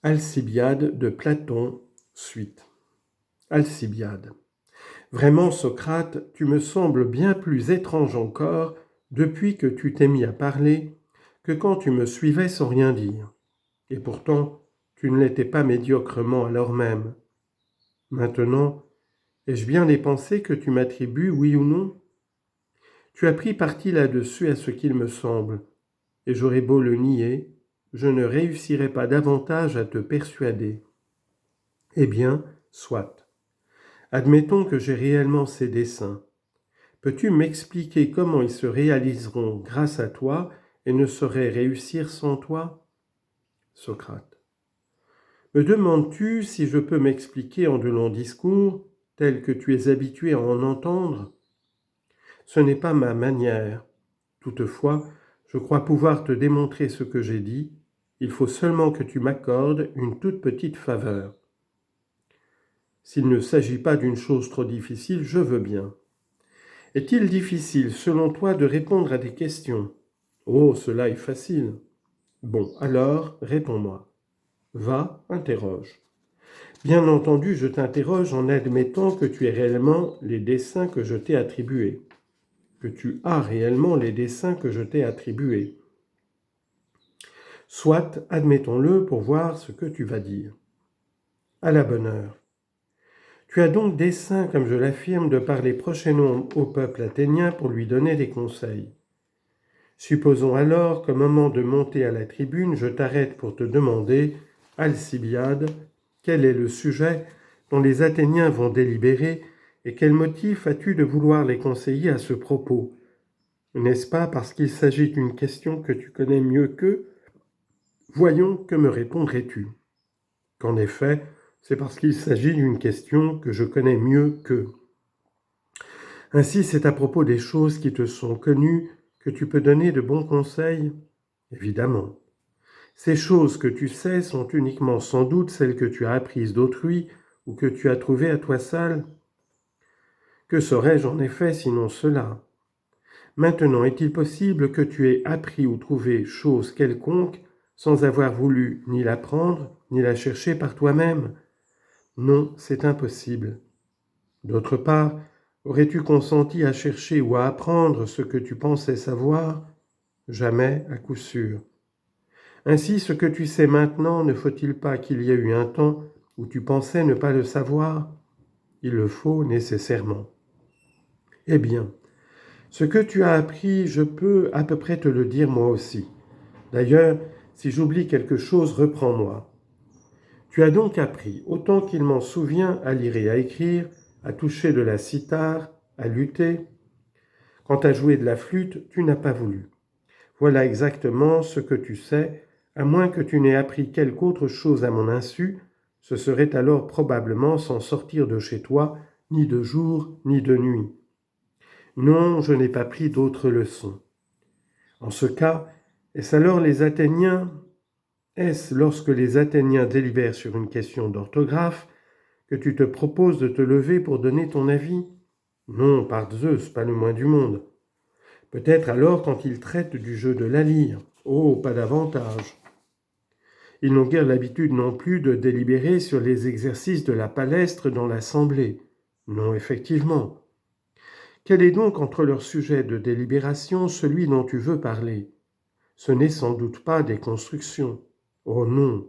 Alcibiade de Platon, suite. Alcibiade. Vraiment, Socrate, tu me sembles bien plus étrange encore depuis que tu t'es mis à parler que quand tu me suivais sans rien dire. Et pourtant, tu ne l'étais pas médiocrement alors même. Maintenant, ai-je bien les pensées que tu m'attribues, oui ou non ? Tu as pris parti là-dessus à ce qu'il me semble, et j'aurais beau le nier, je ne réussirai pas davantage à te persuader. Eh bien, soit. Admettons que j'ai réellement ces desseins. Peux-tu m'expliquer comment ils se réaliseront grâce à toi et ne sauraient réussir sans toi ? Socrate. Me demandes-tu si je peux m'expliquer en de longs discours, tels que tu es habitué à en entendre ? Ce n'est pas ma manière. Toutefois, je crois pouvoir te démontrer ce que j'ai dit. Il faut seulement que tu m'accordes une toute petite faveur. S'il ne s'agit pas d'une chose trop difficile, je veux bien. Est-il difficile, selon toi, de répondre à des questions ? Oh, cela est facile. Bon, alors, réponds-moi. Va, interroge. Bien entendu, je t'interroge en admettant que tu aies réellement les desseins que je t'ai attribués. Que tu as réellement les desseins que je t'ai attribués. Soit, admettons-le pour voir ce que tu vas dire. À la bonne heure. Tu as donc dessein, comme je l'affirme, de parler prochainement au peuple athénien pour lui donner des conseils. Supposons alors qu'au moment de monter à la tribune, je t'arrête pour te demander, Alcibiade, quel est le sujet dont les Athéniens vont délibérer et quel motif as-tu de vouloir les conseiller à ce propos ? N'est-ce pas parce qu'il s'agit d'une question que tu connais mieux qu'eux ? Voyons, que me répondrais-tu ? Qu'en effet, c'est parce qu'il s'agit d'une question que je connais mieux qu'eux. Ainsi, c'est à propos des choses qui te sont connues que tu peux donner de bons conseils ? Évidemment. Ces choses que tu sais sont uniquement sans doute celles que tu as apprises d'autrui ou que tu as trouvées à toi seul. Que saurais-je en effet sinon cela ? Maintenant, est-il possible que tu aies appris ou trouvé chose quelconque sans avoir voulu ni l'apprendre, ni la chercher par toi-même ? Non, c'est impossible. D'autre part, aurais-tu consenti à chercher ou à apprendre ce que tu pensais savoir ? Jamais, à coup sûr. Ainsi, ce que tu sais maintenant, ne faut-il pas qu'il y ait eu un temps où tu pensais ne pas le savoir ? Il le faut nécessairement. Eh bien, ce que tu as appris, je peux à peu près te le dire moi aussi. D'ailleurs, si j'oublie quelque chose, reprends-moi. Tu as donc appris, autant qu'il m'en souvient, à lire et à écrire, à toucher de la cithare, à lutter. Quant à jouer de la flûte, tu n'as pas voulu. Voilà exactement ce que tu sais, à moins que tu n'aies appris quelque autre chose à mon insu, ce serait alors probablement sans sortir de chez toi, ni de jour, ni de nuit. Non, je n'ai pas pris d'autres leçons. En ce cas, est-ce lorsque les Athéniens délibèrent sur une question d'orthographe que tu te proposes de te lever pour donner ton avis ? Non, par Zeus, pas le moins du monde. Peut-être alors quand ils traitent du jeu de la lyre. Oh, pas davantage. Ils n'ont guère l'habitude non plus de délibérer sur les exercices de la palestre dans l'assemblée. Non, effectivement. Quel est donc entre leurs sujets de délibération celui dont tu veux parler ? Ce n'est sans doute pas des constructions. Oh non,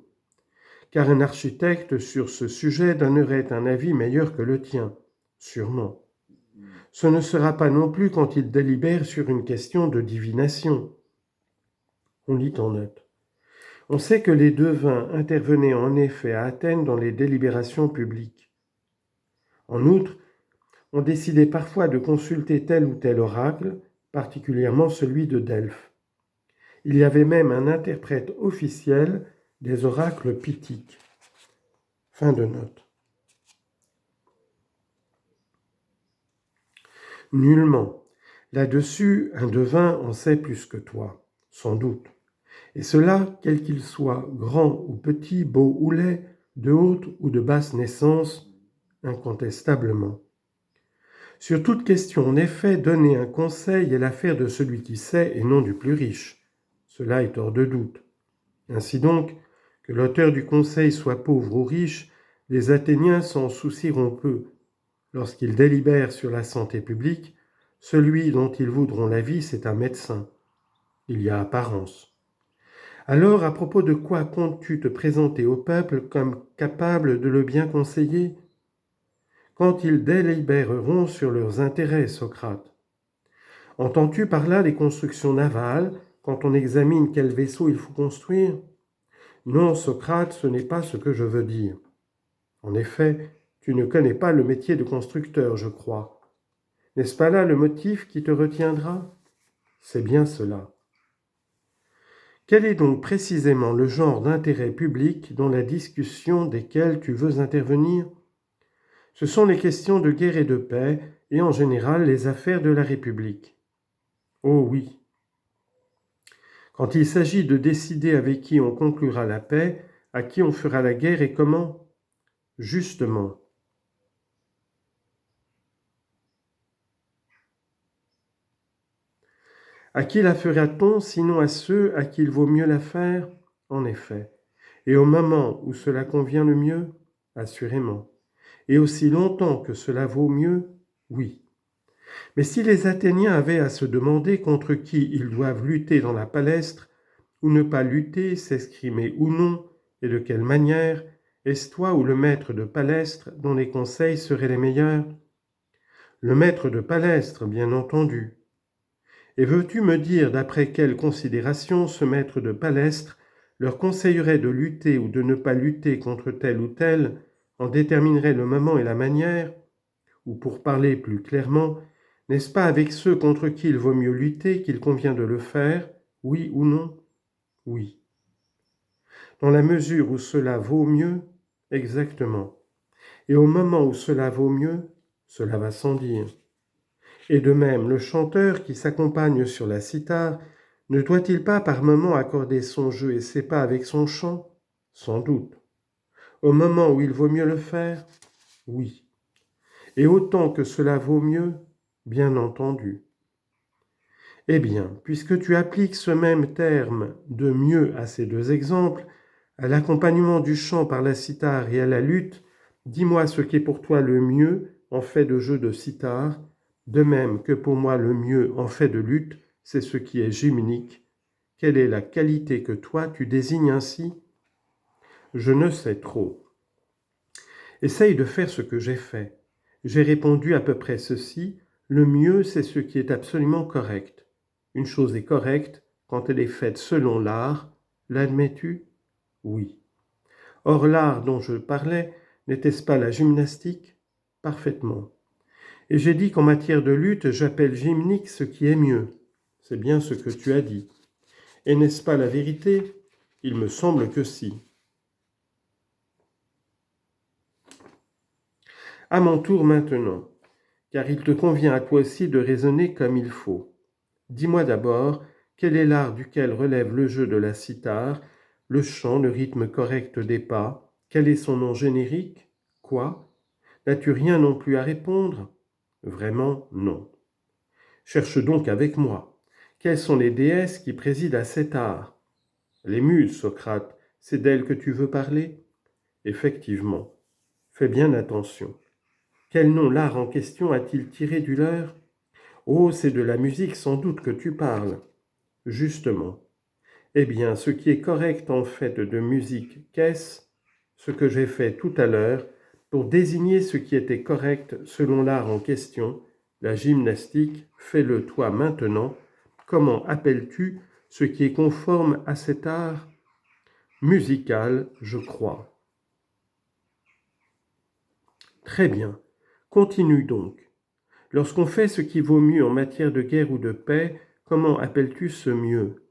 car un architecte sur ce sujet donnerait un avis meilleur que le tien, sûrement. Ce ne sera pas non plus quand il délibère sur une question de divination. On lit en note. On sait que les devins intervenaient en effet à Athènes dans les délibérations publiques. En outre, on décidait parfois de consulter tel ou tel oracle, particulièrement celui de Delphes. Il y avait même un interprète officiel des oracles pythiques. Fin de note. Nullement. Là-dessus, un devin en sait plus que toi, sans doute. Et cela, quel qu'il soit, grand ou petit, beau ou laid, de haute ou de basse naissance, incontestablement. Sur toute question, en effet, donner un conseil est l'affaire de celui qui sait et non du plus riche. Cela est hors de doute. Ainsi donc, Que l'auteur du conseil soit pauvre ou riche, les Athéniens s'en soucieront peu. Lorsqu'ils délibèrent sur la santé publique, celui dont ils voudront l'avis, c'est un médecin. Il y a apparence. Alors, à propos de quoi comptes-tu te présenter au peuple comme capable de le bien conseiller ? Quand ils délibéreront sur leurs intérêts, Socrate. Entends-tu par là les constructions navales, quand on examine quel vaisseau il faut construire ? Non, Socrate, ce n'est pas ce que je veux dire. En effet, tu ne connais pas le métier de constructeur, je crois. N'est-ce pas là le motif qui te retiendra ? C'est bien cela. Quel est donc précisément le genre d'intérêt public dans la discussion desquels tu veux intervenir ? Ce sont les questions de guerre et de paix, et en général les affaires de la République. Oh oui. Quand il s'agit de décider avec qui on conclura la paix, à qui on fera la guerre et comment ? Justement. À qui la fera-t-on, sinon à ceux à qui il vaut mieux la faire ? En effet. Et au moment où cela convient le mieux ? Assurément. Et aussi longtemps que cela vaut mieux ? Oui. Mais si les Athéniens avaient à se demander contre qui ils doivent lutter dans la palestre, ou ne pas lutter, s'escrimer ou non, et de quelle manière, est-ce toi ou le maître de palestre dont les conseils seraient les meilleurs ? Le maître de palestre, bien entendu. Et veux-tu me dire d'après quelle considération ce maître de palestre leur conseillerait de lutter ou de ne pas lutter contre tel ou tel, en déterminerait le moment et la manière ? Ou pour parler plus clairement, n'est-ce pas avec ceux contre qui il vaut mieux lutter qu'il convient de le faire, oui ou non ? Oui. Dans la mesure où cela vaut mieux, exactement. Et au moment où cela vaut mieux, cela va sans dire. Et de même, le chanteur qui s'accompagne sur la cithare ne doit-il pas par moments accorder son jeu et ses pas avec son chant ? Sans doute. Au moment où il vaut mieux le faire ? Oui. Et autant que cela vaut mieux, bien entendu. Eh bien, puisque tu appliques ce même terme de mieux à ces deux exemples, à l'accompagnement du chant par la cithare et à la lutte, dis-moi ce qu'est pour toi le mieux en fait de jeu de cithare, de même que pour moi le mieux en fait de lutte, c'est ce qui est gymnique. Quelle est la qualité que toi tu désignes ainsi ? Je ne sais trop. Essaye de faire ce que j'ai fait. J'ai répondu à peu près ceci, le mieux c'est ce qui est absolument correct. Une chose est correcte quand elle est faite selon l'art, l'admets-tu ? Oui. Or l'art dont je parlais, n'était-ce pas la gymnastique ? Parfaitement. Et j'ai dit qu'en matière de lutte, j'appelle gymnique ce qui est mieux. C'est bien ce que tu as dit. Et n'est-ce pas la vérité ? Il me semble que si. À mon tour maintenant, car il te convient à toi aussi de raisonner comme il faut. Dis-moi d'abord, quel est l'art duquel relève le jeu de la cithare, le chant, le rythme correct des pas ? Quel est son nom générique ? Quoi ? N'as-tu rien non plus à répondre ? Vraiment, non. Cherche donc avec moi. Quelles sont les déesses qui président à cet art ? Les muses, Socrate, c'est d'elles que tu veux parler ? Effectivement. Fais bien attention. Quel nom l'art en question a-t-il tiré du leur ? Oh, c'est de la musique sans doute que tu parles. Justement. Eh bien, ce qui est correct en fait de musique, qu'est-ce ? Ce que j'ai fait tout à l'heure pour désigner ce qui était correct selon l'art en question, la gymnastique, fais-le toi maintenant. Comment appelles-tu ce qui est conforme à cet art ? Musical, je crois. Très bien. Continue donc. Lorsqu'on fait ce qui vaut mieux en matière de guerre ou de paix, comment appelles-tu ce mieux ?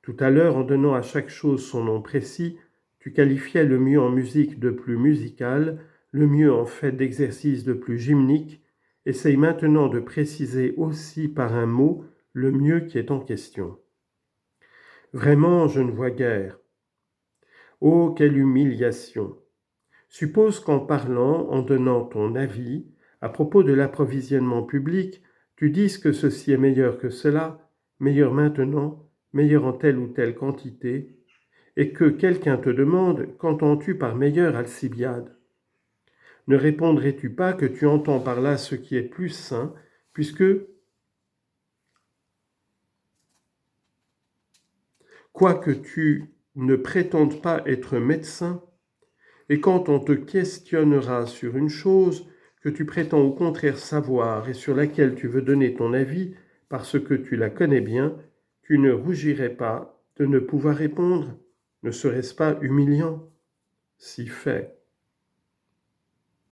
Tout à l'heure, en donnant à chaque chose son nom précis, tu qualifiais le mieux en musique de plus musical, le mieux en fait d'exercice de plus gymnique. Essaye maintenant de préciser aussi par un mot le mieux qui est en question. Vraiment, je ne vois guère. Oh, quelle humiliation ! Suppose qu'en parlant, en donnant ton avis, à propos de l'approvisionnement public, tu dises que ceci est meilleur que cela, meilleur maintenant, meilleur en telle ou telle quantité, et que quelqu'un te demande « Qu'entends-tu par meilleur Alcibiade ?» Ne répondrais-tu pas que tu entends par là ce qui est plus sain, puisque, quoique tu ne prétendes pas être médecin, et quand on te questionnera sur une chose que tu prétends au contraire savoir et sur laquelle tu veux donner ton avis parce que tu la connais bien, tu ne rougirais pas de ne pouvoir répondre. Ne serait-ce pas humiliant? Si fait.